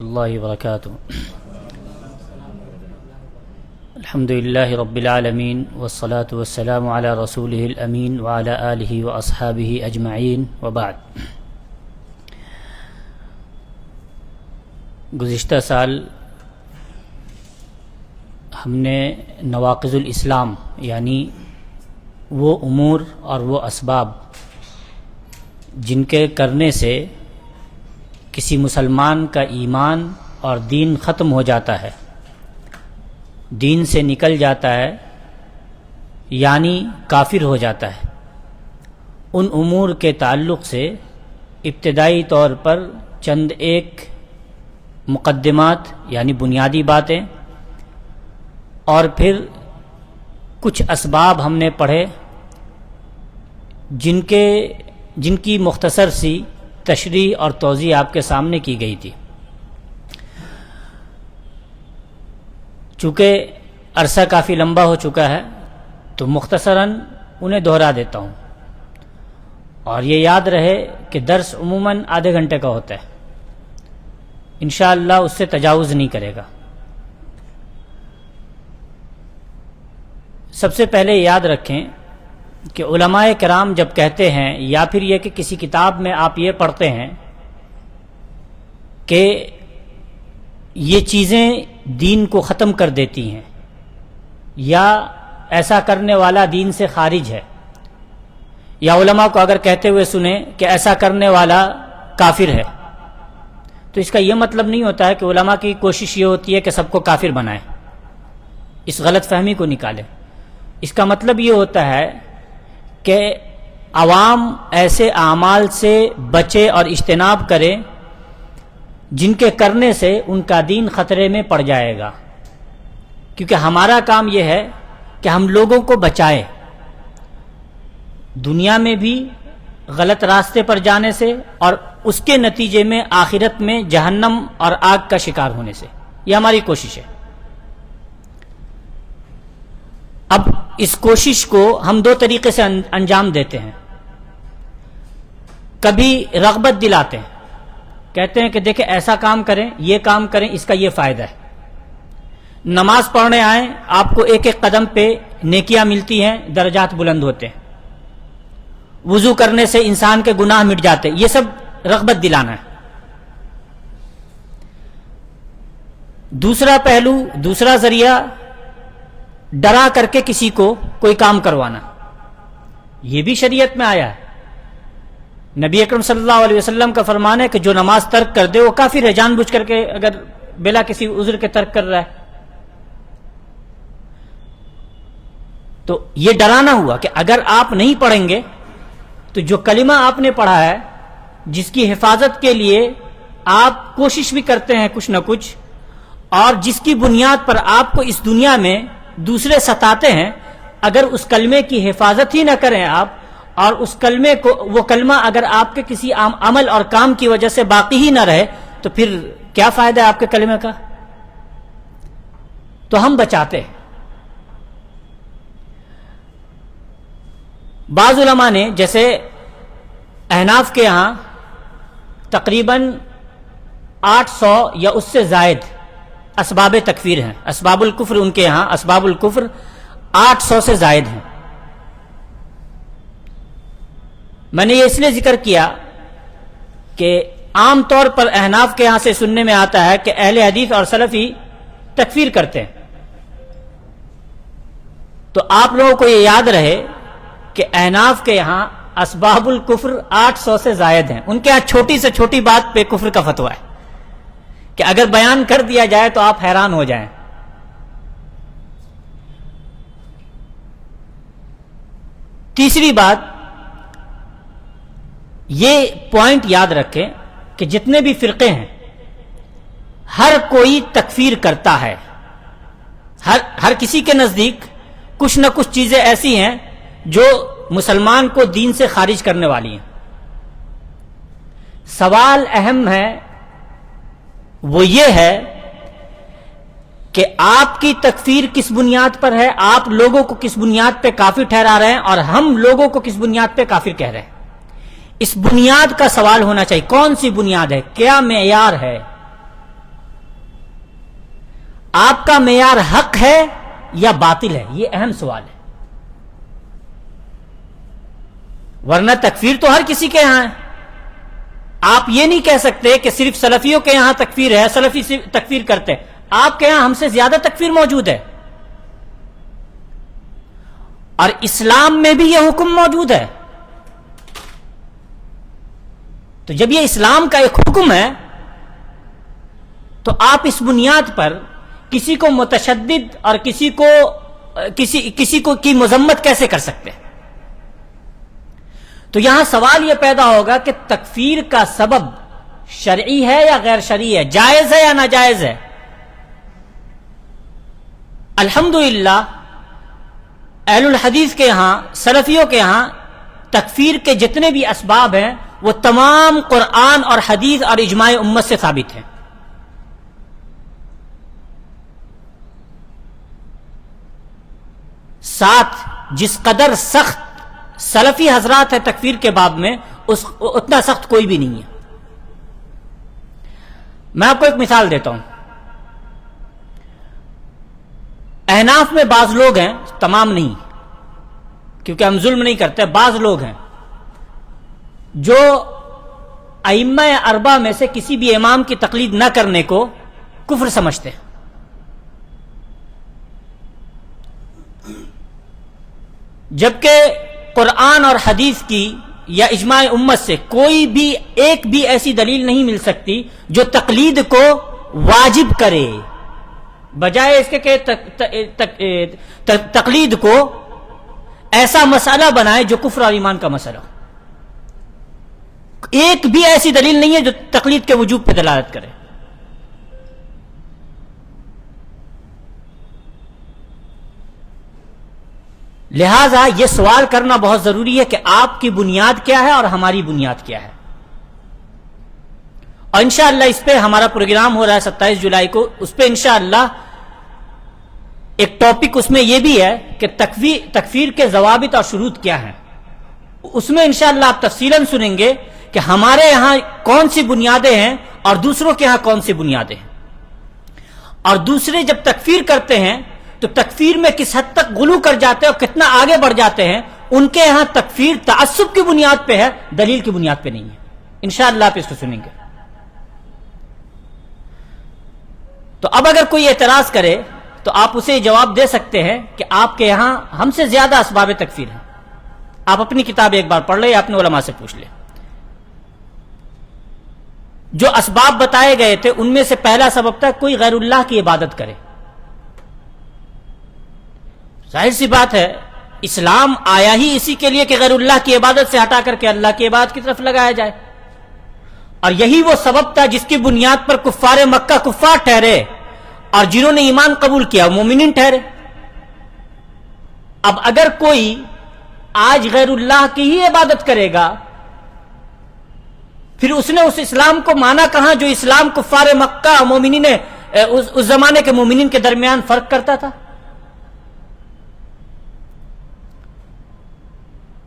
اللہ وبرکاتہ الحمد للہ رب العالمین والصلاة والسلام علی رسولہ الامین وعلی آلہ واصحابہ اجمعین وبعد۔ گزشتہ سال ہم نے نواقض الاسلام یعنی وہ امور اور وہ اسباب جن کے کرنے سے کسی مسلمان کا ایمان اور دین ختم ہو جاتا ہے، دین سے نکل جاتا ہے، یعنی کافر ہو جاتا ہے، ان امور کے تعلق سے ابتدائی طور پر چند ایک مقدمات یعنی بنیادی باتیں اور پھر کچھ اسباب ہم نے پڑھے جن کی مختصر سی تشریح اور توضیح آپ کے سامنے کی گئی تھی۔ چونکہ عرصہ کافی لمبا ہو چکا ہے تو مختصراً انہیں دہرا دیتا ہوں، اور یہ یاد رہے کہ درس عموماً آدھے گھنٹے کا ہوتا ہے، انشاءاللہ اس سے تجاوز نہیں کرے گا۔ سب سے پہلے یاد رکھیں کہ علماء کرام جب کہتے ہیں یا پھر یہ کہ کسی کتاب میں آپ یہ پڑھتے ہیں کہ یہ چیزیں دین کو ختم کر دیتی ہیں یا ایسا کرنے والا دین سے خارج ہے، یا علماء کو اگر کہتے ہوئے سنیں کہ ایسا کرنے والا کافر ہے، تو اس کا یہ مطلب نہیں ہوتا ہے کہ علماء کی کوشش یہ ہوتی ہے کہ سب کو کافر بنائیں، اس غلط فہمی کو نکالیں۔ اس کا مطلب یہ ہوتا ہے کہ عوام ایسے اعمال سے بچے اور اجتناب کرے جن کے کرنے سے ان کا دین خطرے میں پڑ جائے گا، کیونکہ ہمارا کام یہ ہے کہ ہم لوگوں کو بچائیں دنیا میں بھی غلط راستے پر جانے سے اور اس کے نتیجے میں آخرت میں جہنم اور آگ کا شکار ہونے سے، یہ ہماری کوشش ہے۔ اب اس کوشش کو ہم دو طریقے سے انجام دیتے ہیں۔ کبھی رغبت دلاتے ہیں، کہتے ہیں کہ دیکھیں ایسا کام کریں، یہ کام کریں، اس کا یہ فائدہ ہے۔ نماز پڑھنے آئیں، آپ کو ایک ایک قدم پہ نیکیاں ملتی ہیں، درجات بلند ہوتے ہیں، وضو کرنے سے انسان کے گناہ مٹ جاتے ہیں، یہ سب رغبت دلانا ہے۔ دوسرا پہلو، دوسرا ذریعہ، ڈرا کر کے کسی کو کوئی کام کروانا، یہ بھی شریعت میں آیا ہے۔ نبی اکرم صلی اللہ علیہ وسلم کا فرمان ہے کہ جو نماز ترک کر دے وہ کافر ہے، جان بوجھ کر کے اگر بلا کسی عذر کے ترک کر رہا ہے۔ تو یہ ڈرانا ہوا کہ اگر آپ نہیں پڑھیں گے تو جو کلمہ آپ نے پڑھا ہے، جس کی حفاظت کے لیے آپ کوشش بھی کرتے ہیں کچھ نہ کچھ، اور جس کی بنیاد پر آپ کو اس دنیا میں دوسرے ستاتے ہیں، اگر اس کلمے کی حفاظت ہی نہ کریں آپ، اور اس کلمے کو، وہ کلمہ اگر آپ کے کسی عمل اور کام کی وجہ سے باقی ہی نہ رہے تو پھر کیا فائدہ ہے آپ کے کلمے کا؟ تو ہم بچاتے ہیں۔ بعض علماء نے، جیسے احناف کے ہاں تقریباً 800 یا اس سے زائد اسباب تکفیر ہیں، اسباب الکفر ان کے ہاں اسباب الکفر 800 سے زائد ہیں۔ میں نے یہ اس لیے ذکر کیا کہ عام طور پر احناف کے ہاں سے سننے میں آتا ہے کہ اہل حدیث اور سلفی تکفیر کرتے ہیں، تو آپ لوگوں کو یہ یاد رہے کہ احناف کے یہاں اسباب الکفر 800 سے زائد ہیں۔ ان کے یہاں چھوٹی سے چھوٹی بات پہ کفر کا فتویٰ ہے کہ اگر بیان کر دیا جائے تو آپ حیران ہو جائیں۔ تیسری بات، یہ پوائنٹ یاد رکھیں کہ جتنے بھی فرقے ہیں ہر کوئی تکفیر کرتا ہے، ہر کسی کے نزدیک کچھ نہ کچھ چیزیں ایسی ہیں جو مسلمان کو دین سے خارج کرنے والی ہیں۔ سوال اہم ہے، وہ یہ ہے کہ آپ کی تکفیر کس بنیاد پر ہے، آپ لوگوں کو کس بنیاد پہ کافر ٹھہرا رہے ہیں، اور ہم لوگوں کو کس بنیاد پہ کافر کہہ رہے ہیں۔ اس بنیاد کا سوال ہونا چاہیے، کون سی بنیاد ہے، کیا معیار ہے، آپ کا معیار حق ہے یا باطل ہے؟ یہ اہم سوال ہے. ورنہ تکفیر تو ہر کسی کے یہاں ہے. آپ یہ نہیں کہہ سکتے کہ صرف سلفیوں کے یہاں تکفیر ہے، سلفی تکفیر کرتے ہیں. آپ کے یہاں ہم سے زیادہ تکفیر موجود ہے، اور اسلام میں بھی یہ حکم موجود ہے. تو جب یہ اسلام کا ایک حکم ہے تو آپ اس بنیاد پر کسی کو متشدد اور کسی کو کی مذمت کیسے کر سکتے ہیں؟ تو یہاں سوال یہ پیدا ہوگا کہ تکفیر کا سبب شرعی ہے یا غیر شرعی ہے، جائز ہے یا ناجائز ہے؟ الحمدللہ اہل الحدیث کے یہاں، سلفیوں کے یہاں تکفیر کے جتنے بھی اسباب ہیں وہ تمام قرآن اور حدیث اور اجماع امت سے ثابت ہیں. ساتھ جس قدر سخت سلفی حضرات ہے تکفیر کے باب میں، اتنا سخت کوئی بھی نہیں ہے. میں آپ کو ایک مثال دیتا ہوں. احناف میں بعض لوگ ہیں، تمام نہیں کیونکہ ہم ظلم نہیں کرتے، بعض لوگ ہیں جو ائمہ اربعہ میں سے کسی بھی امام کی تقلید نہ کرنے کو کفر سمجھتے ہیں. جبکہ قرآن اور حدیث کی یا اجماع امت سے کوئی بھی ایک بھی ایسی دلیل نہیں مل سکتی جو تقلید کو واجب کرے، بجائے اس کے کہ تقلید کو ایسا مسئلہ بنائے جو کفر اور ایمان کا مسئلہ ہو. ایک بھی ایسی دلیل نہیں ہے جو تقلید کے وجوب پہ دلالت کرے. لہذا یہ سوال کرنا بہت ضروری ہے کہ آپ کی بنیاد کیا ہے اور ہماری بنیاد کیا ہے. اور انشاءاللہ اس پہ ہمارا پروگرام ہو رہا ہے 27 جولائی کو، اس پہ انشاءاللہ ایک ٹاپک اس میں یہ بھی ہے کہ تکفیر کے ضوابط اور شروط کیا ہیں. اس میں انشاءاللہ آپ تفصیلاً سنیں گے کہ ہمارے یہاں کون سی بنیادیں ہیں اور دوسروں کے یہاں کون سی بنیادیں ہیں. اور دوسرے جب تکفیر کرتے ہیں تو تکفیر میں کس حد تک غلو کر جاتے ہیں اور کتنا آگے بڑھ جاتے ہیں. ان کے یہاں تکفیر تعصب کی بنیاد پہ ہے، دلیل کی بنیاد پہ نہیں ہے. انشاءاللہ آپ اس کو سنیں گے. تو اب اگر کوئی اعتراض کرے تو آپ اسے جواب دے سکتے ہیں کہ آپ کے یہاں ہم سے زیادہ اسباب تکفیر ہیں. آپ اپنی کتاب ایک بار پڑھ لیں یا اپنے علماء سے پوچھ لیں. جو اسباب بتائے گئے تھے ان میں سے پہلا سبب تھا کوئی غیر اللہ کی عبادت کرے. ظاہر سی بات ہے اسلام آیا ہی اسی کے لیے کہ غیر اللہ کی عبادت سے ہٹا کر کے اللہ کی عبادت کی طرف لگایا جائے. اور یہی وہ سبب تھا جس کی بنیاد پر کفار مکہ کفار ٹھہرے اور جنہوں نے ایمان قبول کیا مومنین ٹھہرے. اب اگر کوئی آج غیر اللہ کی ہی عبادت کرے گا پھر اس نے اس اسلام کو مانا کہاں جو اسلام کفار مکہ مومنین اس زمانے کے مومنین کے درمیان فرق کرتا تھا.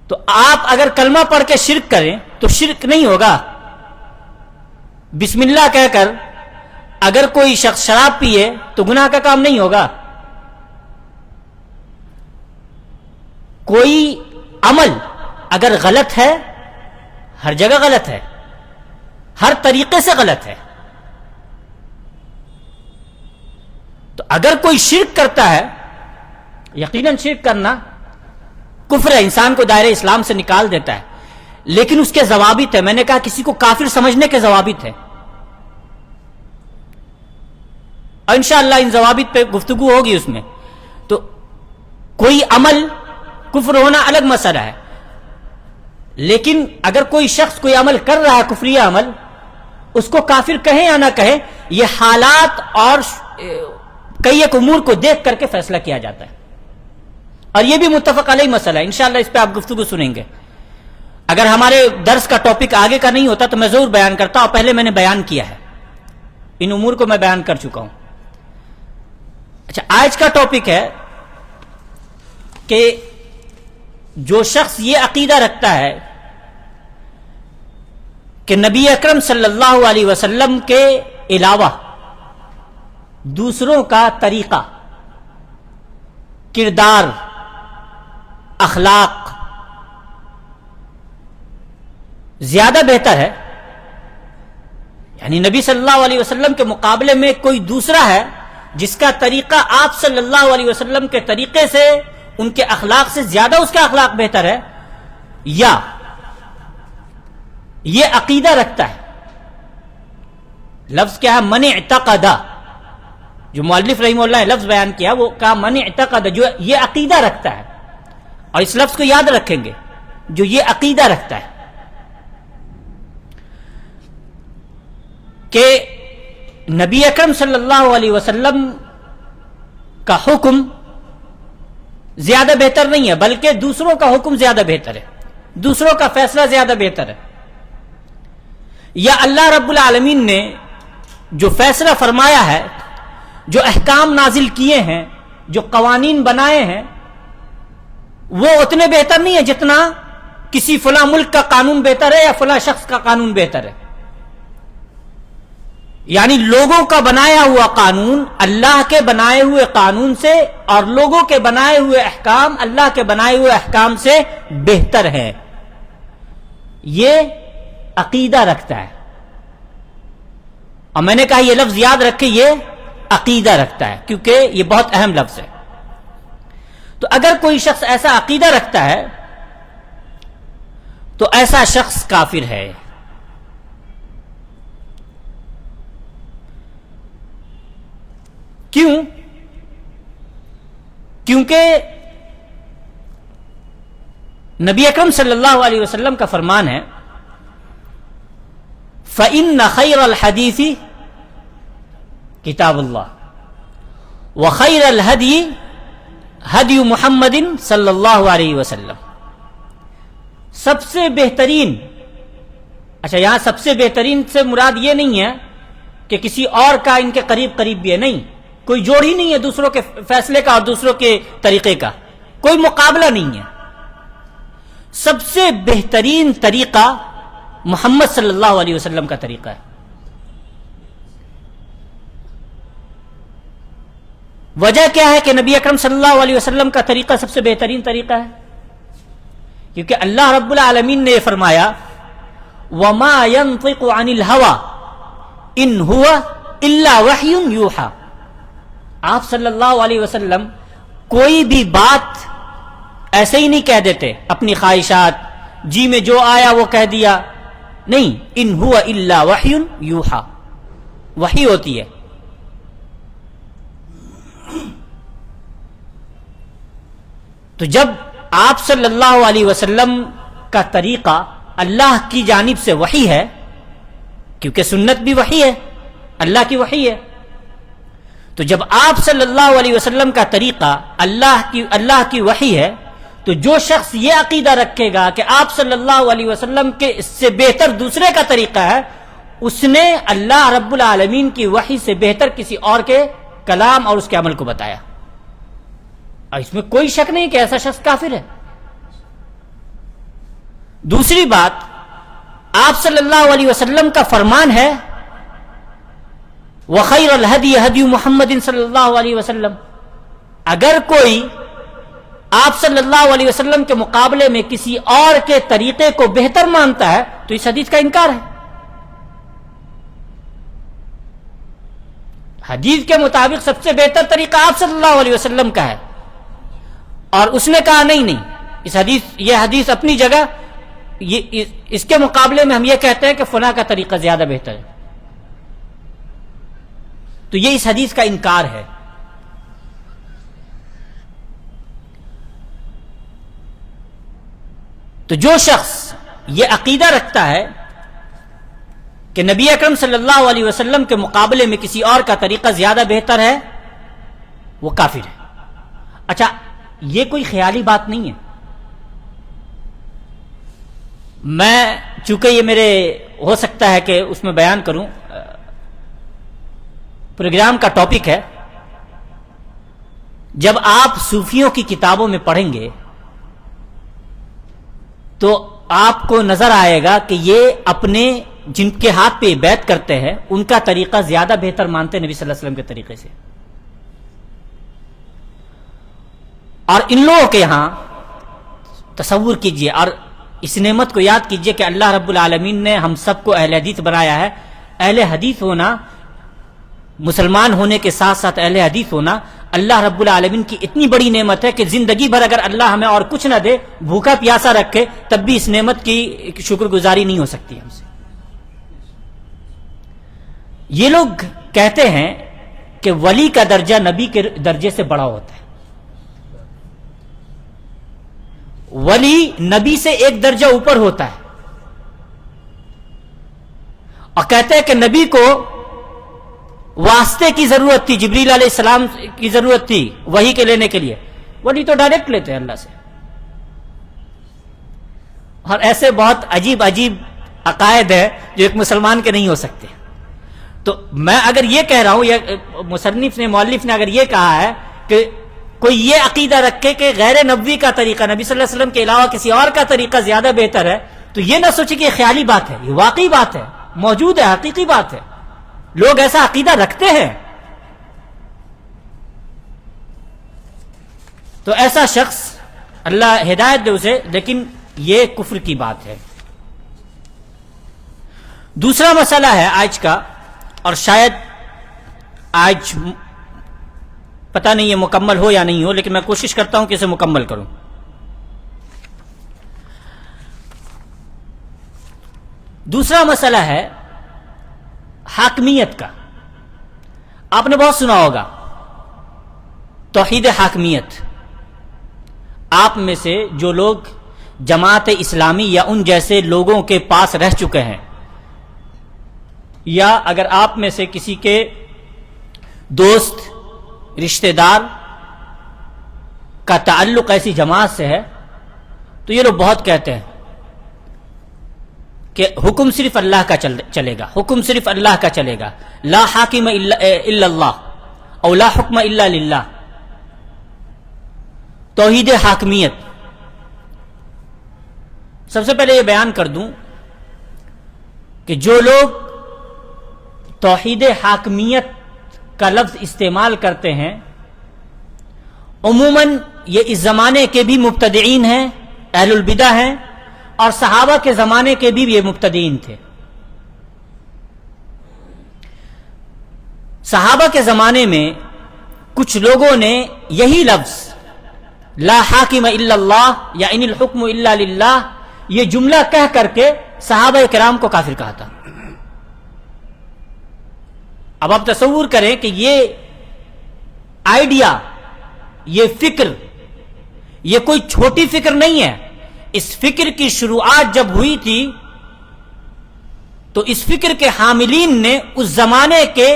تو آپ اگر کلمہ پڑھ کے شرک کریں تو شرک نہیں ہوگا. بسم اللہ کہہ کر اگر کوئی شخص شراب پیے تو گناہ کا کام نہیں ہوگا. کوئی عمل اگر غلط ہے، ہر جگہ غلط ہے، ہر طریقے سے غلط ہے، تو اگر کوئی شرک کرتا ہے، یقیناً شرک کرنا کفر ہے، انسان کو دائرہ اسلام سے نکال دیتا ہے، لیکن اس کے ضوابط ہیں. میں نے کہا کسی کو کافر سمجھنے کے ضوابط ہیں، اور انشاءاللہ ان ضوابط پہ گفتگو ہوگی اس میں. تو کوئی عمل کفر ہونا الگ مسئلہ ہے، لیکن اگر کوئی شخص کوئی عمل کر رہا ہے کفریہ عمل، اس کو کافر کہیں یا نہ کہیں یہ حالات اور کئی ایک امور کو دیکھ کر کے فیصلہ کیا جاتا ہے. اور یہ بھی متفق علیہ مسئلہ ہے. انشاءاللہ اس پہ آپ گفتگو سنیں گے. اگر ہمارے درس کا ٹاپک آگے کا نہیں ہوتا تو میں ضرور بیان کرتا، اور پہلے میں نے بیان کیا ہے، ان امور کو میں بیان کر چکا ہوں. اچھا، آج کا ٹاپک ہے کہ جو شخص یہ عقیدہ رکھتا ہے کہ نبی اکرم صلی اللہ علیہ وسلم کے علاوہ دوسروں کا طریقہ، کردار، اخلاق زیادہ بہتر ہے، یعنی نبی صلی اللہ علیہ وسلم کے مقابلے میں کوئی دوسرا ہے جس کا طریقہ آپ صلی اللہ علیہ وسلم کے طریقے سے، ان کے اخلاق سے زیادہ اس کا اخلاق بہتر ہے، یا یہ عقیدہ رکھتا ہے، لفظ کیا ہے؟ من اعتقد، جو مؤلف رحمہ اللہ نے لفظ بیان کیا وہ کہا من اعتقد، جو یہ عقیدہ رکھتا ہے، اور اس لفظ کو یاد رکھیں گے، جو یہ عقیدہ رکھتا ہے کہ نبی اکرم صلی اللہ علیہ وسلم کا حکم زیادہ بہتر نہیں ہے، بلکہ دوسروں کا حکم زیادہ بہتر ہے، دوسروں کا فیصلہ زیادہ بہتر ہے، یا اللہ رب العالمین نے جو فیصلہ فرمایا ہے، جو احکام نازل کیے ہیں، جو قوانین بنائے ہیں، وہ اتنے بہتر نہیں ہے جتنا کسی فلاں ملک کا قانون بہتر ہے یا فلاں شخص کا قانون بہتر ہے۔ یعنی لوگوں کا بنایا ہوا قانون اللہ کے بنائے ہوئے قانون سے، اور لوگوں کے بنائے ہوئے احکام اللہ کے بنائے ہوئے احکام سے بہتر ہے، یہ عقیدہ رکھتا ہے۔ اور میں نے کہا یہ لفظ یاد رکھے، یہ عقیدہ رکھتا ہے، کیونکہ یہ بہت اہم لفظ ہے۔ تو اگر کوئی شخص ایسا عقیدہ رکھتا ہے تو ایسا شخص کافر ہے۔ کیوں؟ کیونکہ نبی اکرم صلی اللہ علیہ وسلم کا فرمان ہے فَإِنَّ خَيْرَ الْحَدِيثِ کتاب اللہ وَخَيْرَ الْهَدْيِ هَدْيُ مُحَمَّدٍ صلی اللہ علیہ وسلم۔ سب سے بہترین، اچھا یہاں سب سے بہترین سے مراد یہ نہیں ہے کہ کسی اور کا ان کے قریب قریب بھی ہے، نہیں، کوئی جوڑ ہی نہیں ہے دوسروں کے فیصلے کا اور دوسروں کے طریقے کا، کوئی مقابلہ نہیں ہے۔ سب سے بہترین طریقہ محمد صلی اللہ علیہ وسلم کا طریقہ ہے۔ وجہ کیا ہے کہ نبی اکرم صلی اللہ علیہ وسلم کا طریقہ سب سے بہترین طریقہ ہے؟ کیونکہ اللہ رب العالمین نے یہ فرمایا وَمَا يَنطِقُ عَنِ الْهَوَىٰ إِنْ هُوَ إِلَّا وَحْيٌ يُوحَىٰ۔ آپ صلی اللہ علیہ وسلم کوئی بھی بات ایسے ہی نہیں کہہ دیتے، اپنی خواہشات جی میں جو آیا وہ کہہ دیا، نہیں، ان هو الا وحی یوحا، وحی ہوتی ہے۔ تو جب آپ صلی اللہ علیہ وسلم کا طریقہ اللہ کی جانب سے وحی ہے، کیونکہ سنت بھی وحی ہے، اللہ کی وحی ہے، تو جب آپ صلی اللہ علیہ وسلم کا طریقہ اللہ کی وحی ہے، تو جو شخص یہ عقیدہ رکھے گا کہ آپ صلی اللہ علیہ وسلم کے اس سے بہتر دوسرے کا طریقہ ہے، اس نے اللہ رب العالمین کی وحی سے بہتر کسی اور کے کلام اور اس کے عمل کو بتایا، اور اس میں کوئی شک نہیں کہ ایسا شخص کافر ہے۔ دوسری بات، آپ صلی اللہ علیہ وسلم کا فرمان ہے وَخَيْرَ الْهَدْيِ هَدْيُ مُحَمَّدٍ صلی اللہ علیہ وسلم۔ اگر کوئی آپ صلی اللہ علیہ وسلم کے مقابلے میں کسی اور کے طریقے کو بہتر مانتا ہے تو اس حدیث کا انکار ہے۔ حدیث کے مطابق سب سے بہتر طریقہ آپ صلی اللہ علیہ وسلم کا ہے، اور اس نے کہا نہیں، یہ حدیث اپنی جگہ، اس کے مقابلے میں ہم یہ کہتے ہیں کہ فلاں کا طریقہ زیادہ بہتر ہے، تو یہ اس حدیث کا انکار ہے۔ تو جو شخص یہ عقیدہ رکھتا ہے کہ نبی اکرم صلی اللہ علیہ وسلم کے مقابلے میں کسی اور کا طریقہ زیادہ بہتر ہے، وہ کافر ہے۔ اچھا، یہ کوئی خیالی بات نہیں ہے، میں چونکہ یہ میرے ہو سکتا ہے کہ اس میں بیان کروں، پروگرام کا ٹاپک ہے، جب آپ صوفیوں کی کتابوں میں پڑھیں گے تو آپ کو نظر آئے گا کہ یہ اپنے جن کے ہاتھ پہ بیعت کرتے ہیں ان کا طریقہ زیادہ بہتر مانتے ہیں نبی صلی اللہ علیہ وسلم کے طریقے سے. اور ان لوگوں کے یہاں تصور کیجئے اور اس نعمت کو یاد کیجئے کہ اللہ رب العالمین نے ہم سب کو اہل حدیث بنایا ہے. اہل حدیث ہونا، مسلمان ہونے کے ساتھ ساتھ اہل حدیث ہونا اللہ رب العالمین کی اتنی بڑی نعمت ہے کہ زندگی بھر اگر اللہ ہمیں اور کچھ نہ دے، بھوکا پیاسا رکھے، تب بھی اس نعمت کی شکر گزاری نہیں ہو سکتی ہم سے. یہ لوگ کہتے ہیں کہ ولی کا درجہ نبی کے درجے سے بڑا ہوتا ہے. ولی نبی سے ایک درجہ اوپر ہوتا ہے، اور کہتے ہیں کہ نبی کو واسطے کی ضرورت تھی، جبریل علیہ السلام کی ضرورت تھی وحی کے لینے کے لیے. ولی تو ڈائریکٹ لیتے ہیں اللہ سے. اور ایسے بہت عجیب عجیب عقائد ہے جو ایک مسلمان کے نہیں ہو سکتے. تو میں اگر یہ کہہ رہا ہوں، یا مؤلف نے اگر یہ کہا ہے کہ کوئی یہ عقیدہ رکھے کہ غیر نبوی کا طریقہ، نبی صلی اللہ علیہ وسلم کے علاوہ کسی اور کا طریقہ زیادہ بہتر ہے، تو یہ نہ سوچے کہ یہ خیالی بات ہے، یہ واقعی بات ہے، موجود ہے، حقیقی بات ہے. لوگ ایسا عقیدہ رکھتے ہیں. تو ایسا شخص اللہ ہدایت دے اسے، لیکن یہ کفر کی بات ہے. دوسرا مسئلہ ہے آج کا، اور شاید آج پتہ نہیں یہ مکمل ہو یا نہیں ہو، لیکن میں کوشش کرتا ہوں کہ اسے مکمل کروں. دوسرا مسئلہ ہے حاکمیت کا. آپ نے بہت سنا ہوگا توحید حاکمیت. آپ میں سے جو لوگ جماعت اسلامی یا ان جیسے لوگوں کے پاس رہ چکے ہیں، یا اگر آپ میں سے کسی کے دوست رشتہ دار کا تعلق ایسی جماعت سے ہے، تو یہ لوگ بہت کہتے ہیں کہ حکم صرف اللہ کا چلے گا، حکم صرف اللہ کا چلے گا، لا حاکم الا اللہ او لا حکم الا للہ. توحید حاکمیت. سب سے پہلے یہ بیان کر دوں کہ جو لوگ توحید حاکمیت کا لفظ استعمال کرتے ہیں، عموماً یہ اس زمانے کے بھی مبتدعین ہیں، اہل البدع ہیں، اور صحابہ کے زمانے کے بھی یہ مبتدعین تھے. صحابہ کے زمانے میں کچھ لوگوں نے یہی لفظ لا حاکم الا اللہ یا ان الحکم الا للہ یہ جملہ کہہ کر کے صحابہ کرام کو کافر کہا تھا. اب آپ تصور کریں کہ یہ آئیڈیا، یہ فکر، یہ کوئی چھوٹی فکر نہیں ہے. اس فکر کی شروعات جب ہوئی تھی تو اس فکر کے حاملین نے اس زمانے کے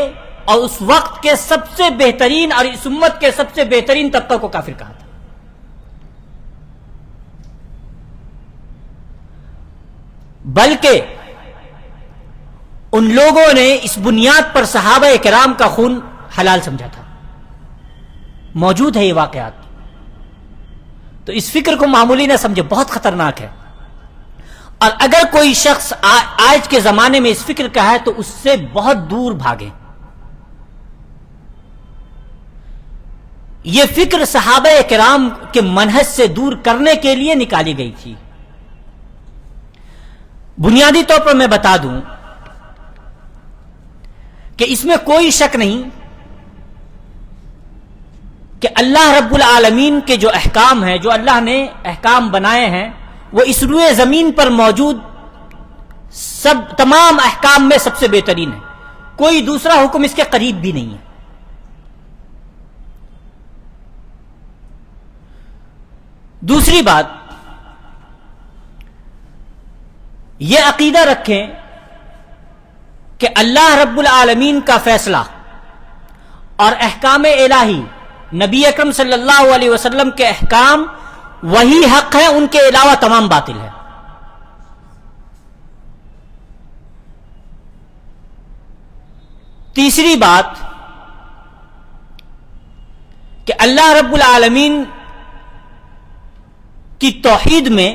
اور اس وقت کے سب سے بہترین اور اس امت کے سب سے بہترین طبقہ کو کافر کہا تھا. بلکہ ان لوگوں نے اس بنیاد پر صحابہ کرام کا خون حلال سمجھا تھا. موجود ہے یہ واقعات. تو اس فکر کو معمولی نہ سمجھے، بہت خطرناک ہے. اور اگر کوئی شخص آج کے زمانے میں اس فکر کا ہے تو اس سے بہت دور بھاگے. یہ فکر صحابہ کرام کے منہج سے دور کرنے کے لیے نکالی گئی تھی. بنیادی طور پر میں بتا دوں کہ اس میں کوئی شک نہیں کہ اللہ رب العالمین کے جو احکام ہیں، جو اللہ نے احکام بنائے ہیں، وہ اس روئے زمین پر موجود تمام احکام میں سب سے بہترین ہے. کوئی دوسرا حکم اس کے قریب بھی نہیں ہے. دوسری بات، یہ عقیدہ رکھیں کہ اللہ رب العالمین کا فیصلہ اور احکام الہی، نبی اکرم صلی اللہ علیہ وسلم کے احکام وہی حق ہیں، ان کے علاوہ تمام باطل ہے. تیسری بات کہ اللہ رب العالمین کی توحید میں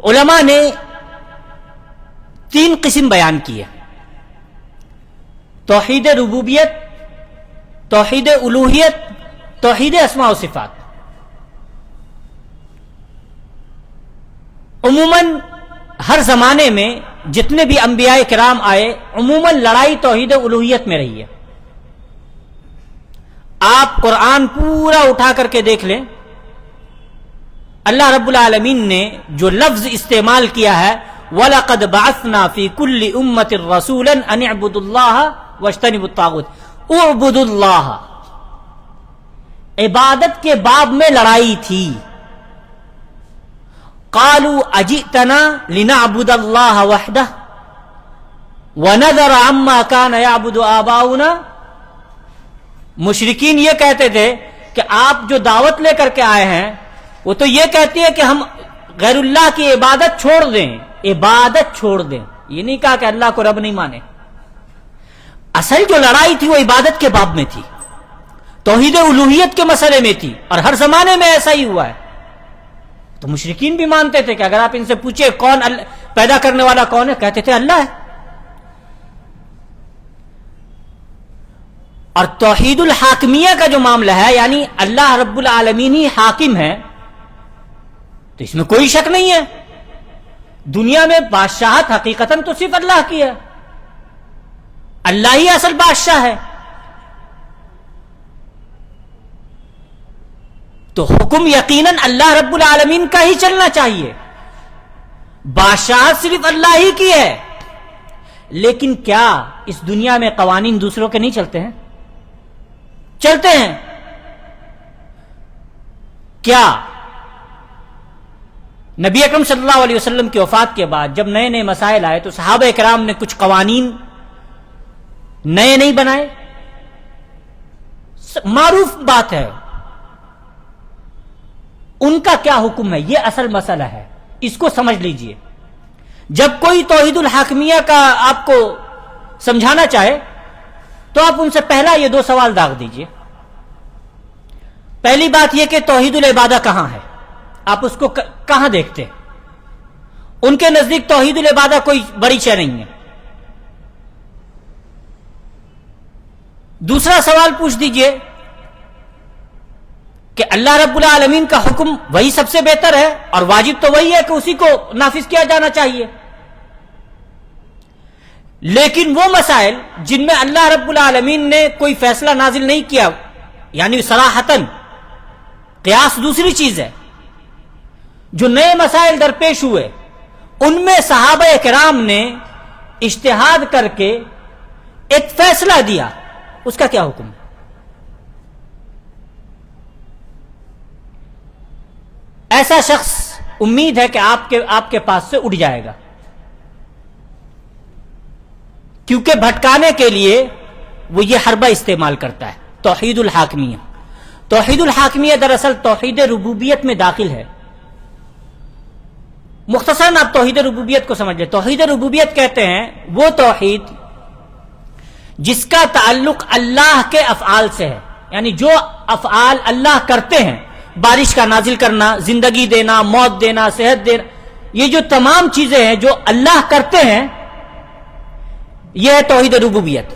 علماء نے 3 قسم بیان کی ہے: توحید ربوبیت، توحید الوہیت، توحید اسماء و صفات. عموماً ہر زمانے میں جتنے بھی انبیاء کرام آئے، عموماً لڑائی توحید الوہیت میں رہی ہے. آپ قرآن پورا اٹھا کر کے دیکھ لیں، اللہ رب العالمین نے جو لفظ استعمال کیا ہے وَلَقَدْ بَعَثْنَا فِي كُلِّ أُمَّةٍ رَسُولًا أَنِ اعْبُدُوا اللَّهَ وَاجْتَنِبُوا الطَّاغُوتَ. اعْبُدُوا اللَّهَ، عبادت کے باب میں لڑائی تھی. قَالُوا أَجِئْتَنَا لِنَعْبُدَ اللَّهَ وَحْدَهُ وَنَذَرَ عَمَّا كَانَ يَعْبُدُ آبَاؤُنَا. مشرکین یہ کہتے تھے کہ آپ جو دعوت لے کر کے آئے ہیں وہ تو یہ کہتی ہے کہ ہم غیر اللہ کی عبادت چھوڑ دیں، عبادت چھوڑ دیں. یہ نہیں کہا کہ اللہ کو رب نہیں مانے. اصل جو لڑائی تھی وہ عبادت کے باب میں تھی، توحید الوہیت کے مسئلے میں تھی، اور ہر زمانے میں ایسا ہی ہوا ہے. تو مشرکین بھی مانتے تھے کہ اگر آپ ان سے پوچھے کون پیدا کرنے والا کون ہے، کہتے تھے اللہ ہے. اور توحید الحاکمیہ کا جو معاملہ ہے، یعنی اللہ رب العالمین ہی حاکم ہے، تو اس میں کوئی شک نہیں ہے. دنیا میں بادشاہت حقیقتاً تو صرف اللہ کی ہے، اللہ ہی اصل بادشاہ ہے. تو حکم یقیناً اللہ رب العالمین کا ہی چلنا چاہیے. بادشاہت صرف اللہ ہی کی ہے. لیکن کیا اس دنیا میں قوانین دوسروں کے نہیں چلتے ہیں؟ چلتے ہیں. کیا نبی اکرم صلی اللہ علیہ وسلم کی وفات کے بعد جب نئے نئے مسائل آئے تو صحابہ کرام نے کچھ قوانین نئے نہیں بنائے؟ معروف بات ہے. ان کا کیا حکم ہے، یہ اصل مسئلہ ہے، اس کو سمجھ لیجئے. جب کوئی توحید الحاکمیہ کا آپ کو سمجھانا چاہے تو آپ ان سے پہلا یہ 2 سوال داغ دیجئے. پہلی بات یہ کہ توحید العبادہ کہاں ہے، آپ اس کو کہاں دیکھتے ہیں؟ ان کے نزدیک توحید العبادہ کوئی بڑی شے نہیں ہے. دوسرا سوال پوچھ دیجئے کہ اللہ رب العالمین کا حکم وہی سب سے بہتر ہے اور واجب تو وہی ہے کہ اسی کو نافذ کیا جانا چاہیے. لیکن وہ مسائل جن میں اللہ رب العالمین نے کوئی فیصلہ نازل نہیں کیا، یعنی صراحتاً، قیاس دوسری چیز ہے، جو نئے مسائل درپیش ہوئے ان میں صحابہ کرام نے اجتہاد کر کے ایک فیصلہ دیا، اس کا کیا حکم ہے؟ ایسا شخص امید ہے کہ آپ کے پاس سے اٹھ جائے گا، کیونکہ بھٹکانے کے لیے وہ یہ حربہ استعمال کرتا ہے، توحید الحاکمیہ. توحید الحاکمیہ دراصل توحید ربوبیت میں داخل ہے. مختصراً آپ توحید ربوبیت کو سمجھ لیں. توحید ربوبیت کہتے ہیں وہ توحید جس کا تعلق اللہ کے افعال سے ہے، یعنی جو افعال اللہ کرتے ہیں، بارش کا نازل کرنا، زندگی دینا، موت دینا، صحت دینا، یہ جو تمام چیزیں ہیں جو اللہ کرتے ہیں، یہ ہے توحید ربوبیت.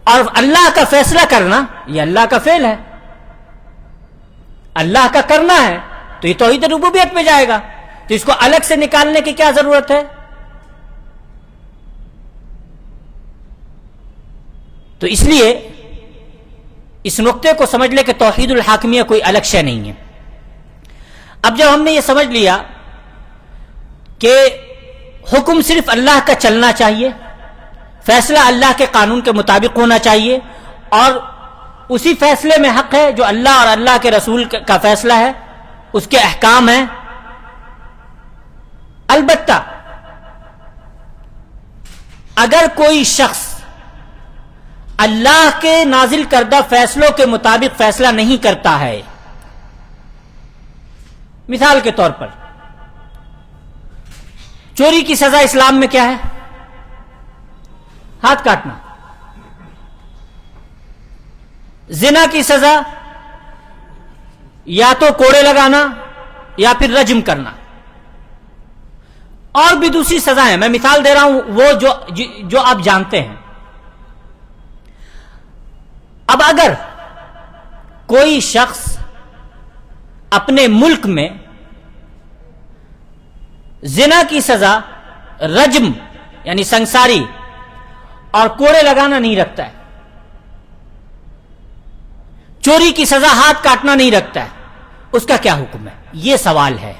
اور اللہ کا فیصلہ کرنا یہ اللہ کا فعل ہے، اللہ کا کرنا ہے، تو یہ توحید ربوبیت میں جائے گا. تو اس کو الگ سے نکالنے کی کیا ضرورت ہے؟ تو اس لیے اس نقطے کو سمجھ لے کہ توحید الحاکمیہ کوئی الگ شے نہیں ہے. اب جب ہم نے یہ سمجھ لیا کہ حکم صرف اللہ کا چلنا چاہیے، فیصلہ اللہ کے قانون کے مطابق ہونا چاہیے، اور اسی فیصلے میں حق ہے جو اللہ اور اللہ کے رسول کا فیصلہ ہے، اس کے احکام ہیں. البتہ اگر کوئی شخص اللہ کے نازل کردہ فیصلوں کے مطابق فیصلہ نہیں کرتا ہے، مثال کے طور پر چوری کی سزا اسلام میں کیا ہے؟ ہاتھ کاٹنا. زنا کی سزا یا تو کوڑے لگانا یا پھر رجم کرنا. اور بھی دوسری سزائیں، میں مثال دے رہا ہوں وہ جو آپ جانتے ہیں. اب اگر کوئی شخص اپنے ملک میں زنا کی سزا رجم یعنی سنساری اور کوڑے لگانا نہیں رکھتا ہے، چوری کی سزا ہاتھ کاٹنا نہیں رکھتا ہے، اس کا کیا حکم ہے؟ یہ سوال ہے.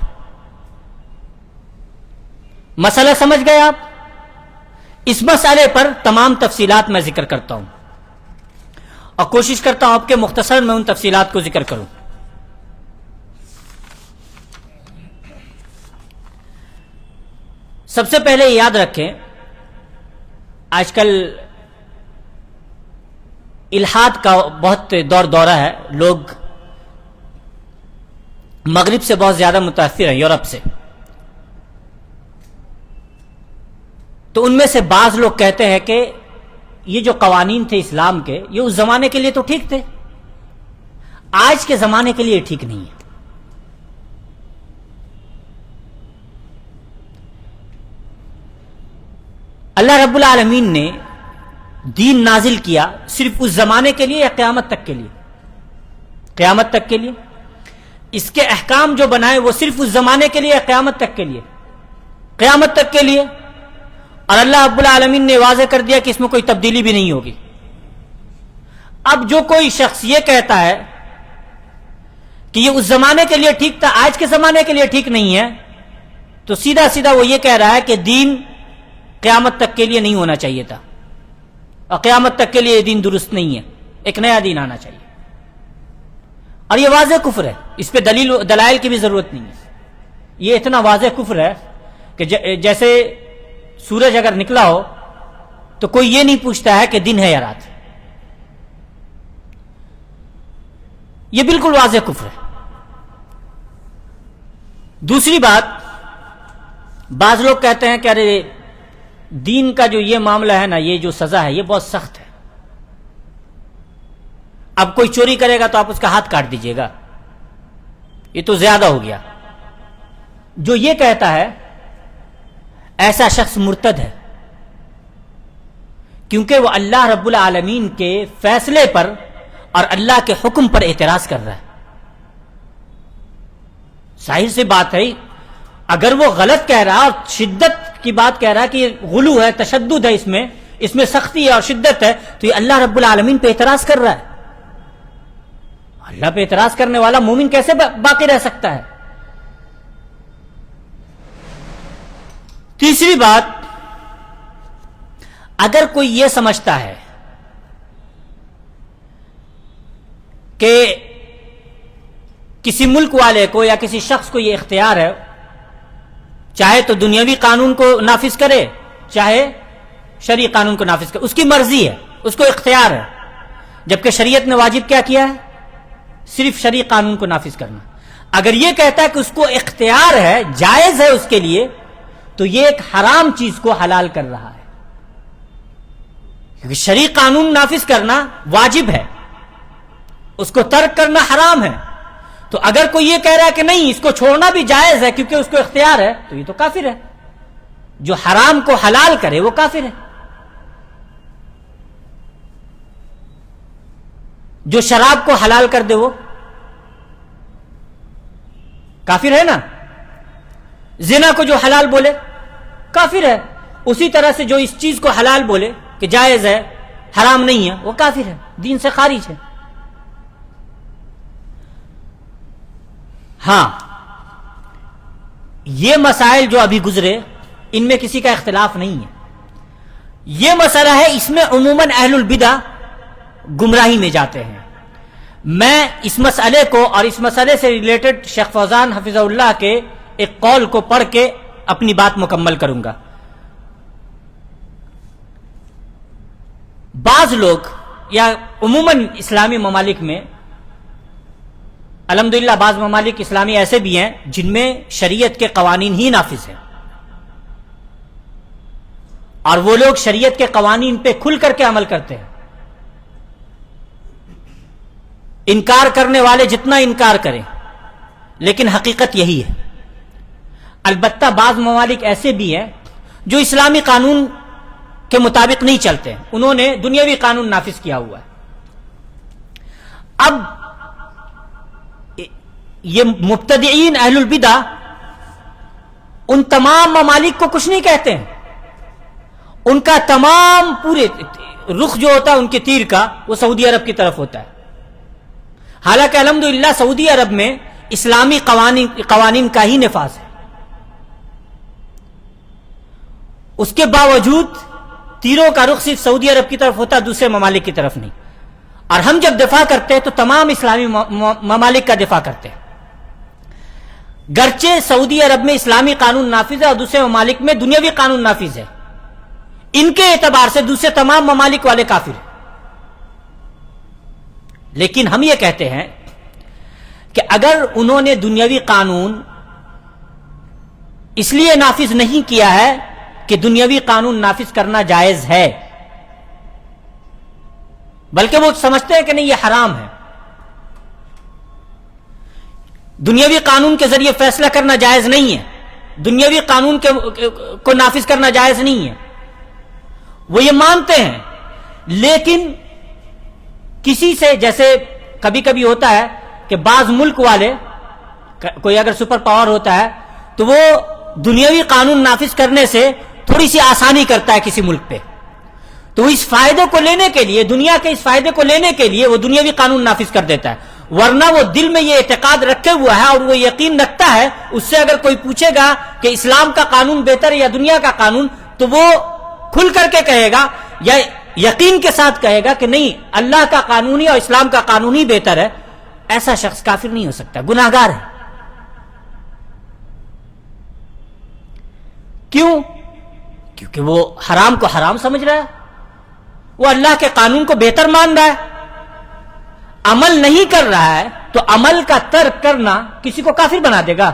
مسئلہ سمجھ گئے آپ؟ اس مسئلے پر تمام تفصیلات میں ذکر کرتا ہوں اور کوشش کرتا ہوں آپ کے مختصر میں ان تفصیلات کو ذکر کروں. سب سے پہلے یاد رکھیں، آج کل الحاد کا بہت دورہ ہے، لوگ مغرب سے بہت زیادہ متاثر ہیں، یورپ سے. تو ان میں سے بعض لوگ کہتے ہیں کہ یہ جو قوانین تھے اسلام کے، یہ اس زمانے کے لیے تو ٹھیک تھے، آج کے زمانے کے لیے ٹھیک نہیں ہے. اللہ رب العالمین نے دین نازل کیا صرف اس زمانے کے لیے یا قیامت تک کے لیے؟ قیامت تک کے لیے. اس کے احکام جو بنائے وہ صرف اس زمانے کے لیے یا قیامت تک کے لیے؟ قیامت تک کے لیے. اور اللہ رب العالمین نے واضح کر دیا کہ اس میں کوئی تبدیلی بھی نہیں ہوگی. اب جو کوئی شخص یہ کہتا ہے کہ یہ اس زمانے کے لیے ٹھیک تھا، آج کے زمانے کے لیے ٹھیک نہیں ہے، تو سیدھا سیدھا وہ یہ کہہ رہا ہے کہ دین قیامت تک کے لیے نہیں ہونا چاہیے تھا اور قیامت تک کے لیے یہ دین درست نہیں ہے، ایک نیا دین آنا چاہیے. اور یہ واضح کفر ہے، اس پہ دلائل کی بھی ضرورت نہیں ہے. یہ اتنا واضح کفر ہے کہ جیسے سورج اگر نکلا ہو تو کوئی یہ نہیں پوچھتا ہے کہ دن ہے یا رات. یہ بالکل واضح کفر ہے. دوسری بات، بعض لوگ کہتے ہیں کہ ارے دین کا جو یہ معاملہ ہے نا، یہ جو سزا ہے یہ بہت سخت ہے، اب کوئی چوری کرے گا تو آپ اس کا ہاتھ کاٹ دیجئے گا، یہ تو زیادہ ہو گیا. جو یہ کہتا ہے ایسا شخص مرتد ہے، کیونکہ وہ اللہ رب العالمین کے فیصلے پر اور اللہ کے حکم پر اعتراض کر رہا ہے. ظاہر سی بات ہے، اگر وہ غلط کہہ رہا اور شدت کی بات کہہ رہا کہ یہ غلو ہے، تشدد ہے، اس میں سختی ہے اور شدت ہے، تو یہ اللہ رب العالمین پہ اعتراض کر رہا ہے. اللہ پہ اعتراض کرنے والا مومن کیسے باقی رہ سکتا ہے؟ تیسری بات، اگر کوئی یہ سمجھتا ہے کہ کسی ملک والے کو یا کسی شخص کو یہ اختیار ہے، چاہے تو دنیاوی قانون کو نافذ کرے چاہے شرعی قانون کو نافذ کرے، اس کی مرضی ہے، اس کو اختیار ہے، جبکہ شریعت نے واجب کیا کیا ہے؟ صرف شرعی قانون کو نافذ کرنا. اگر یہ کہتا ہے کہ اس کو اختیار ہے، جائز ہے اس کے لیے، تو یہ ایک حرام چیز کو حلال کر رہا ہے، کیونکہ شرعی قانون نافذ کرنا واجب ہے، اس کو ترک کرنا حرام ہے. تو اگر کوئی یہ کہہ رہا ہے کہ نہیں اس کو چھوڑنا بھی جائز ہے کیونکہ اس کو اختیار ہے، تو یہ تو کافر ہے. جو حرام کو حلال کرے وہ کافر ہے. جو شراب کو حلال کر دے وہ کافر ہے نا. زنا کو جو حلال بولے کافر ہے. اسی طرح سے جو اس چیز کو حلال بولے کہ جائز ہے، حرام نہیں ہے، وہ کافر ہے، دین سے خارج ہے. ہاں، یہ مسائل جو ابھی گزرے ان میں کسی کا اختلاف نہیں ہے. یہ مسئلہ ہے، اس میں عموماً اہل البدع گمراہی میں جاتے ہیں. میں اس مسئلے کو اور اس مسئلے سے ریلیٹڈ شیخ فوزان حفظہ اللہ کے ایک قول کو پڑھ کے اپنی بات مکمل کروں گا. بعض لوگ یا عموماً اسلامی ممالک میں، الحمدللہ بعض ممالک اسلامی ایسے بھی ہیں جن میں شریعت کے قوانین ہی نافذ ہیں، اور وہ لوگ شریعت کے قوانین پہ کھل کر کے عمل کرتے ہیں. انکار کرنے والے جتنا انکار کریں، لیکن حقیقت یہی ہے. البتہ بعض ممالک ایسے بھی ہیں جو اسلامی قانون کے مطابق نہیں چلتے ہیں، انہوں نے دنیاوی قانون نافذ کیا ہوا ہے۔ اب یہ مبتدعین اہل البدع ان تمام ممالک کو کچھ نہیں کہتے ہیں، ان کا تمام پورے رخ جو ہوتا ہے ان کے تیر کا وہ سعودی عرب کی طرف ہوتا ہے۔ حالانکہ الحمدللہ سعودی عرب میں اسلامی قوانین کا ہی نفاذ ہے، اس کے باوجود تیروں کا رخ صرف سعودی عرب کی طرف ہوتا ہے، دوسرے ممالک کی طرف نہیں۔ اور ہم جب دفاع کرتے ہیں تو تمام اسلامی ممالک کا دفاع کرتے ہیں، گرچہ سعودی عرب میں اسلامی قانون نافذ ہے اور دوسرے ممالک میں دنیاوی قانون نافذ ہے، ان کے اعتبار سے دوسرے تمام ممالک والے کافر ہیں۔ لیکن ہم یہ کہتے ہیں کہ اگر انہوں نے دنیاوی قانون اس لیے نافذ نہیں کیا ہے کہ دنیاوی قانون نافذ کرنا جائز ہے، بلکہ وہ سمجھتے ہیں کہ نہیں یہ حرام ہے، دنیاوی قانون کے ذریعے فیصلہ کرنا جائز نہیں ہے، دنیاوی قانون کو نافذ کرنا جائز نہیں ہے، وہ یہ مانتے ہیں۔ لیکن کسی سے، جیسے کبھی کبھی ہوتا ہے کہ بعض ملک والے، کوئی اگر سپر پاور ہوتا ہے تو وہ دنیاوی قانون نافذ کرنے سے تھوڑی سی آسانی کرتا ہے کسی ملک پہ، تو اس فائدے کو لینے کے لیے، دنیا کے اس فائدے کو لینے کے لیے وہ دنیاوی قانون نافذ کر دیتا ہے، ورنہ وہ دل میں یہ اعتقاد رکھے ہوا ہے اور وہ یقین رکھتا ہے، اس سے اگر کوئی پوچھے گا کہ اسلام کا قانون بہتر ہے یا دنیا کا قانون، تو وہ کھل کر کے کہے گا یا یقین کے ساتھ کہے گا کہ نہیں، اللہ کا قانون ہی اور اسلام کا قانون ہی بہتر ہے۔ ایسا شخص کافر نہیں ہو سکتا، گناہگار ہے۔ کیوں؟ کیونکہ وہ حرام کو حرام سمجھ رہا ہے، وہ اللہ کے قانون کو بہتر مان رہا ہے، عمل نہیں کر رہا ہے، تو عمل کا ترک کرنا کسی کو کافر بنا دے گا۔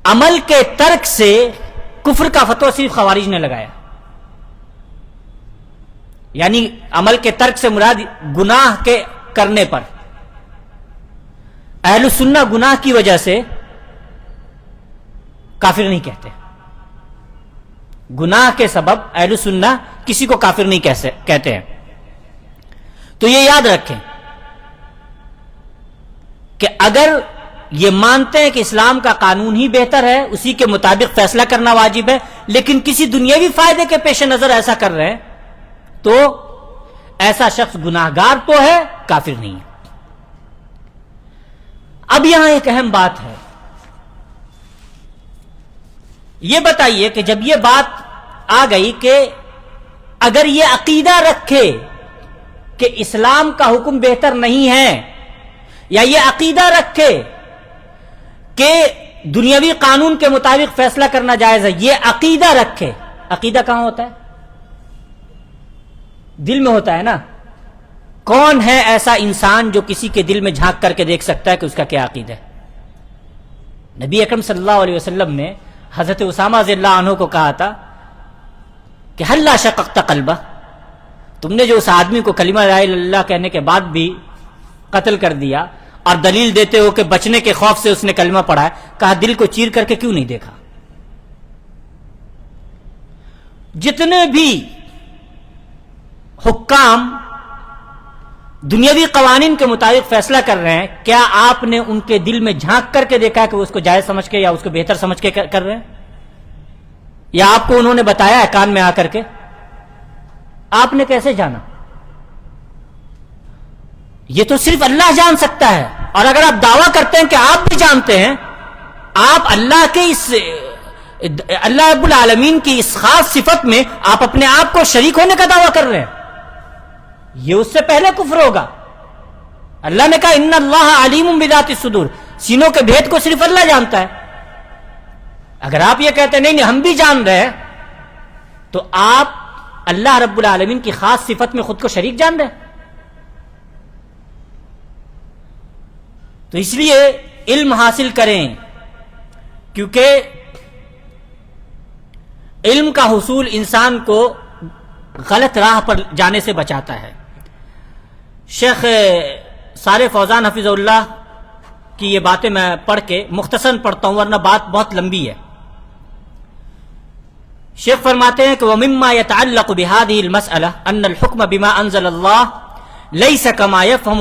عمل کے ترک سے کفر کا فتویٰ صرف خوارج نے لگایا، یعنی عمل کے ترک سے مراد گناہ کے کرنے پر۔ اہل السنہ گناہ کی وجہ سے کافر نہیں کہتے، گناہ کے سبب اہل السنہ کسی کو کافر نہیں کہتے ہیں۔ تو یہ یاد رکھیں کہ اگر یہ مانتے ہیں کہ اسلام کا قانون ہی بہتر ہے، اسی کے مطابق فیصلہ کرنا واجب ہے، لیکن کسی دنیاوی فائدے کے پیش نظر ایسا کر رہے ہیں، تو ایسا شخص گناہگار تو ہے، کافر نہیں ہے۔ اب یہاں ایک اہم بات ہے، یہ بتائیے کہ جب یہ بات آ گئی کہ اگر یہ عقیدہ رکھے کہ اسلام کا حکم بہتر نہیں ہے، یا یہ عقیدہ رکھے کہ دنیاوی قانون کے مطابق فیصلہ کرنا جائز ہے، یہ عقیدہ رکھے، عقیدہ کہاں ہوتا ہے؟ دل میں ہوتا ہے نا۔ کون ہے ایسا انسان جو کسی کے دل میں جھانک کر کے دیکھ سکتا ہے کہ اس کا کیا عقیدہ ہے؟ نبی اکرم صلی اللہ علیہ وسلم نے حضرت اسامہ رضی اللہ عنہ کو کہا تھا کہ ہلا شققت قلبہ، تم نے جو اس آدمی کو کلمہ لا الہ الا اللہ کہنے کے بعد بھی قتل کر دیا اور دلیل دیتے ہو کہ بچنے کے خوف سے اس نے کلمہ پڑھا ہے، کہا دل کو چیر کر کے کیوں نہیں دیکھا؟ جتنے بھی حکام دنیاوی قوانین کے مطابق فیصلہ کر رہے ہیں، کیا آپ نے ان کے دل میں جھانک کر کے دیکھا کہ وہ اس کو جائز سمجھ کے یا اس کو بہتر سمجھ کے کر رہے ہیں؟ یا آپ کو انہوں نے بتایا ہے کان میں آ کر کے؟ آپ نے کیسے جانا؟ یہ تو صرف اللہ جان سکتا ہے، اور اگر آپ دعویٰ کرتے ہیں کہ آپ بھی جانتے ہیں، آپ اللہ کے اللہ رب العالمین کی اس خاص صفت میں آپ اپنے آپ کو شریک ہونے کا دعویٰ کر رہے ہیں، یہ اس سے پہلے کفر ہوگا۔ اللہ نے کہا ان اللہ علیم بذات الصدور، سینوں کے بھید کو صرف اللہ جانتا ہے۔ اگر آپ یہ کہتے ہیں نہیں ہم بھی جان رہے ہیں، تو آپ اللہ رب العالمین کی خاص صفت میں خود کو شریک جان رہے ہیں۔ تو اس لیے علم حاصل کریں، کیونکہ علم کا حصول انسان کو غلط راہ پر جانے سے بچاتا ہے۔ شیخ صالح فوزان حفظہ اللہ کی یہ باتیں میں پڑھ کے مختصراً پڑھتا ہوں ورنہ بات بہت لمبی ہے. شیخ فرماتے ہیں کہ وَمِمَّا يَتَعَلَّقُ بِهَذِهِ الْمَسْأَلَةِ أَنَّ الْحُكْمَ بِمَا أَنزَلَ اللَّهُ لَيْسَ كَمَا يَفْهَمُ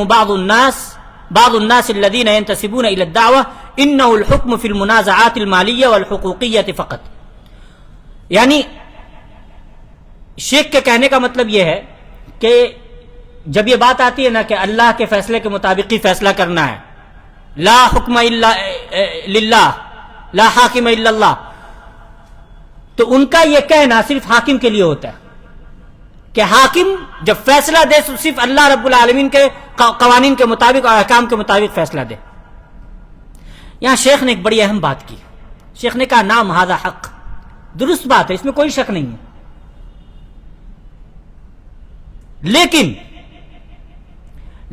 بعض الناس الذين ينتسبون إلى الدعوة إنه الحكم في المنازعات المالية والحقوقية فقط. یعنی شیخ کے کہنے کا مطلب یہ ہے کہ جب یہ بات آتی ہے نا کہ اللہ کے فیصلے کے مطابق ہی فیصلہ کرنا ہے، لا حکم الا للہ لا حاکم الا اللہ، تو ان کا یہ کہنا صرف حاکم کے لیے ہوتا ہے کہ حاکم جب فیصلہ دے تو صرف اللہ رب العالمین کے قوانین کے مطابق اور احکام کے مطابق فیصلہ دے. یہاں شیخ نے ایک بڑی اہم بات کی. شیخ نے کہا نام ھذا حق، درست بات ہے، اس میں کوئی شک نہیں ہے، لیکن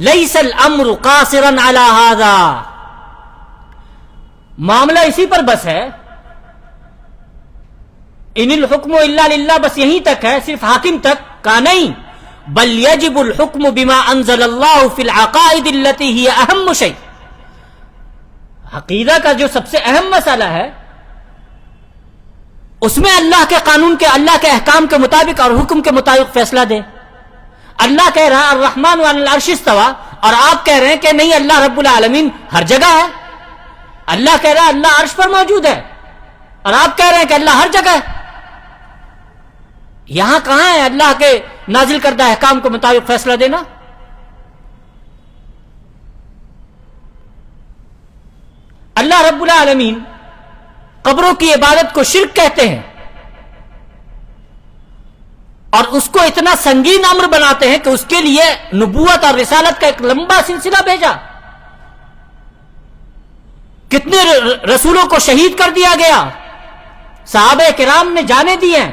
لیس الامر قاصرا علی ھذا، معاملہ اسی پر بس ہے، ان الحکم الا للہ، بس یہیں تک ہے، صرف حاکم تک کا نہیں، بل یجب الحکم بما انزل اللہ فی العقائد التي ہی اہم شیء، عقیدہ کا جو سب سے اہم مسئلہ ہے اس میں اللہ کے قانون کے، اللہ کے احکام کے مطابق اور حکم کے مطابق فیصلہ دے. اللہ کہہ رہا الرحمن علی العرش استوى اور آپ کہہ رہے ہیں کہ نہیں اللہ رب العالمین ہر جگہ ہے. اللہ کہہ رہا ہے اللہ عرش پر موجود ہے اور آپ کہہ رہے ہیں کہ اللہ ہر جگہ ہے. یہاں کہاں ہے اللہ کے نازل کردہ احکام کے مطابق فیصلہ دینا؟ اللہ رب العالمین قبروں کی عبادت کو شرک کہتے ہیں اور اس کو اتنا سنگین امر بناتے ہیں کہ اس کے لیے نبوت اور رسالت کا ایک لمبا سلسلہ بھیجا، کتنے رسولوں کو شہید کر دیا گیا، صحابہ کرام نے جانے دی ہیں،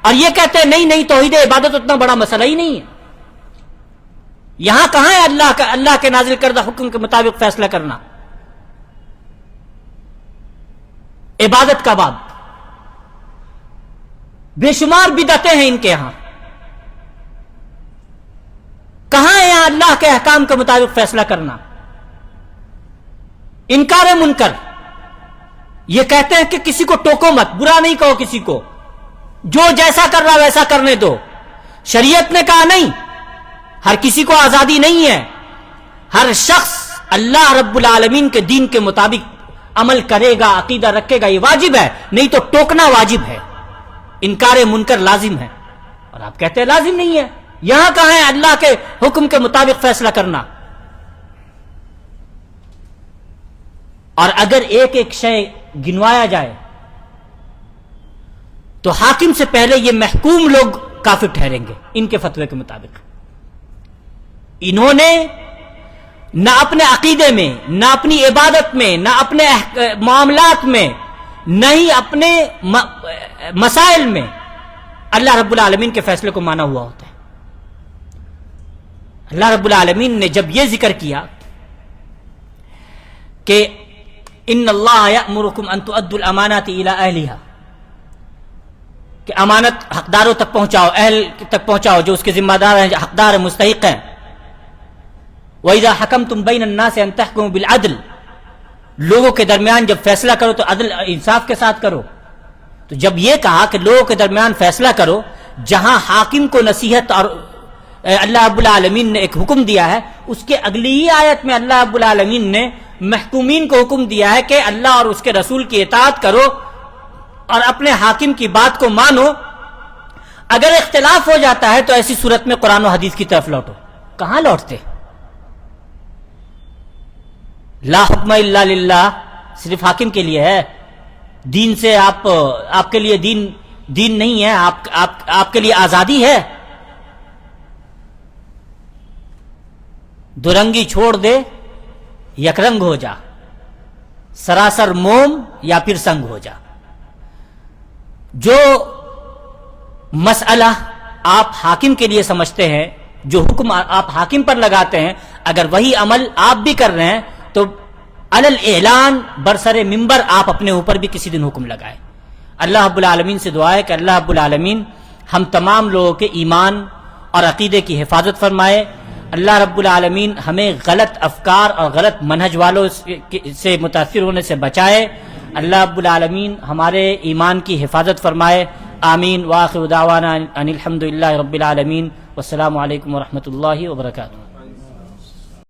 اور یہ کہتے ہیں نہیں توحید عبادت اتنا بڑا مسئلہ ہی نہیں ہے. یہاں کہاں ہے اللہ کے نازل کردہ حکم کے مطابق فیصلہ کرنا؟ عبادت کا باب بے شمار بدعتیں ہیں ان کے یہاں، کہاں ہے یہاں اللہ کے احکام کے مطابق فیصلہ کرنا؟ انکار منکر، یہ کہتے ہیں کہ کسی کو ٹوکو مت، برا نہیں کہو کسی کو، جو جیسا کر رہا ویسا کرنے دو. شریعت نے کہا نہیں، ہر کسی کو آزادی نہیں ہے، ہر شخص اللہ رب العالمین کے دین کے مطابق عمل کرے گا، عقیدہ رکھے گا، یہ واجب ہے، نہیں تو ٹوکنا واجب ہے، انکار منکر لازم ہے. اور آپ کہتے ہیں لازم نہیں ہے. یہاں کہاں ہے اللہ کے حکم کے مطابق فیصلہ کرنا؟ اور اگر ایک ایک شے گنوایا جائے تو حاکم سے پہلے یہ محکوم لوگ کافر ٹھہریں گے ان کے فتوے کے مطابق. انہوں نے نہ اپنے عقیدے میں، نہ اپنی عبادت میں، نہ اپنے معاملات میں، نہ ہی اپنے مسائل میں اللہ رب العالمین کے فیصلے کو مانا ہوا ہوتا ہے. اللہ رب العالمین نے جب یہ ذکر کیا کہ ان اللہ یأمرکم ان تؤدوا الامانات الی اہلہا، کہ امانت حقداروں تک پہنچاؤ، اہل تک پہنچاؤ جو اس کے ذمہ دار ہیں، حقدار ہیں، مستحق ہیں. وَإِذَا حَكَمْتُمْ بَيْنَ النَّاسِ أَن تَحْكُمُوا بِالْعَدْلِ، لوگوں کے درمیان جب فیصلہ کرو تو عدل انصاف کے ساتھ کرو. تو جب یہ کہا کہ لوگوں کے درمیان فیصلہ کرو، جہاں حاکم کو نصیحت اور اللہ رب العالمین نے ایک حکم دیا ہے، اس کے اگلی ہی آیت میں اللہ رب العالمین نے محکومین کو حکم دیا ہے کہ اللہ اور اس کے رسول کی اطاعت کرو اور اپنے حاکم کی بات کو مانو. اگر اختلاف ہو جاتا ہے تو ایسی صورت میں قرآن و حدیث کی طرف لوٹو. کہاں لوٹتے؟ لا حکم الا للہ صرف حاکم کے لیے ہے. دین سے آپ کے لیے دین نہیں ہے، آپ کے لیے آزادی ہے. دو رنگی چھوڑ دے یک رنگ ہو جا، سراسر موم یا پھر سنگ ہو جا. جو مسئلہ آپ حاکم کے لیے سمجھتے ہیں، جو حکم آپ حاکم پر لگاتے ہیں، اگر وہی عمل آپ بھی کر رہے ہیں تو علی الاعلان برسر منبر آپ اپنے اوپر بھی کسی دن حکم لگائیں. اللہ رب العالمین سے دعا ہے کہ اللہ رب العالمین ہم تمام لوگوں کے ایمان اور عقیدے کی حفاظت فرمائے. اللہ رب العالمین ہمیں غلط افکار اور غلط منہج والوں سے متاثر ہونے سے بچائے. اللہ رب العالمین ہمارے ایمان کی حفاظت فرمائے. آمین. وآخر دعوانا ان الحمد للہ رب العالمین. والسلام علیکم ورحمۃ اللہ وبرکاتہ.